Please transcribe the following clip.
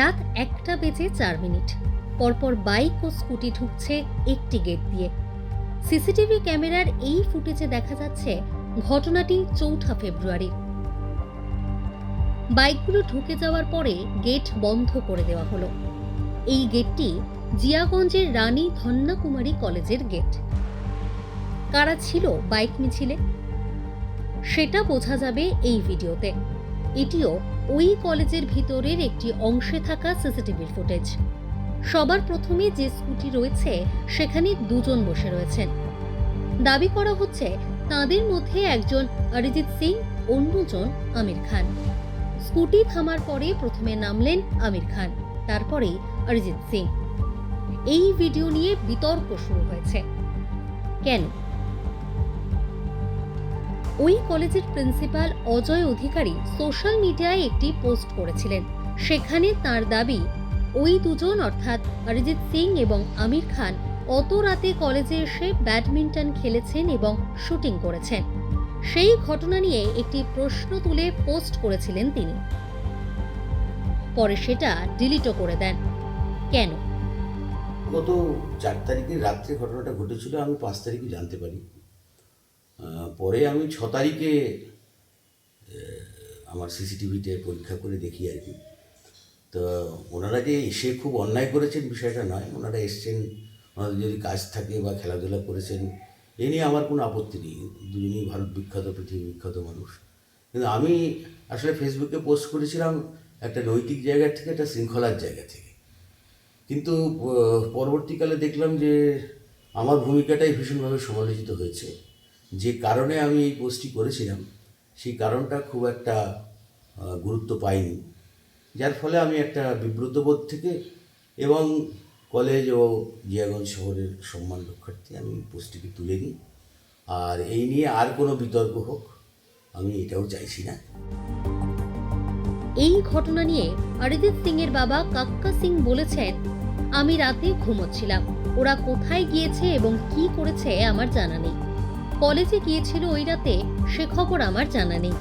রাত 1:04। পরপর বাইক ও স্কুটি ঢুকছে একটি গেট দিয়ে। সিসিটিভি ক্যামেরার এই ফুটেজে দেখা যাচ্ছে ঘটনাটি 4 ফেব্রুয়ারি। বাইকগুলো ঢুকে যাওয়ার পরে গেট বন্ধ করে দেওয়া হলো। এই গেটটি জিয়াগঞ্জের রানী ধন্যাকুমারী কলেজের গেট। কারা ছিল বাইক মিছিলে সেটা বোঝা যাবে এই ভিডিওতে। এটিও ওই কলেজের ভিতরের একটি অংশে থাকা সিসিটিভির ফুটেজ। সবার প্রথমে যে স্কুটি রয়েছে সেখানে দুজন বসে রয়েছেন। দাবি করা হচ্ছে তাদের মধ্যে একজন অরিজিৎ সিং, অন্যজন আমির খান। স্কুটি থামার পরে প্রথমে নামলেন আমির খান, তারপরেই অরিজিৎ সিং। এই ভিডিও নিয়ে বিতর্ক শুরু হয়েছে। কেন? ওই কলেজের প্রিন্সিপাল অজয় অধিকারী সোশ্যাল মিডিয়ায় একটি পোস্ট করেছিলেন। সেখানে তার দাবি ওই দুজন অর্থাৎ অরিজিৎ সিং এবং আমির খান অত রাতে কলেজে এসে ব্যাডমিন্টন খেলেছেন এবং শুটিং করেছেন। সেই ঘটনা নিয়ে একটি প্রশ্ন তুলে পোস্ট করেছিলেন তিনি। পরে সেটা ডিলিটও করে দেন। কেন? গত 4 তারিখের রাত্রে ঘটনাটা ঘটেছিল, আমি 5 তারিখে জানতে পারি। পরে আমি 6 তারিখে আমার সিসিটিভিতে পরীক্ষা করে দেখি আর কি। তো ওনারা যে এসে খুব অন্যায় করেছেন বিষয়টা নয়, ওনারা এসছেন, ওনাদের যদি কাজ থাকে বা খেলাধুলা করেছেন এ নিয়ে আমার কোনো আপত্তি নেই। দুজনেই ভারত বিখ্যাত, পৃথিবী বিখ্যাত মানুষ। কিন্তু আমি আসলে ফেসবুকে পোস্ট করেছিলাম একটা নৈতিক জায়গা থেকে, একটা শৃঙ্খলার জায়গা থেকে। কিন্তু পরবর্তীকালে দেখলাম যে আমার ভূমিকাটাই ভীষণভাবে সমালোচিত হয়েছে। যে কারণে আমি এই পোস্টটি করেছিলাম সেই কারণটা খুব একটা গুরুত্ব পাইনি, যার ফলে আমি একটা বিব্রত বোধ থেকে এবং কলেজ ও জিয়াগঞ্জ শহরের সম্মান রক্ষার্থে আমি পোস্টটিকে তুলে নিই। আর এই নিয়ে আর কোনো বিতর্ক হোক আমি এটাও চাইছি না। এই ঘটনা নিয়ে অরিজিৎ সিং এর বাবা কাক্কা সিং বলেছেন, আমি রাতে ঘুমোচ্ছিলাম, ওরা কোথায় গিয়েছে এবং কি করেছে আমার জানা নেই। কলেজে গিয়েছিল ওই রাতে সে খবর আমার জানা নেই।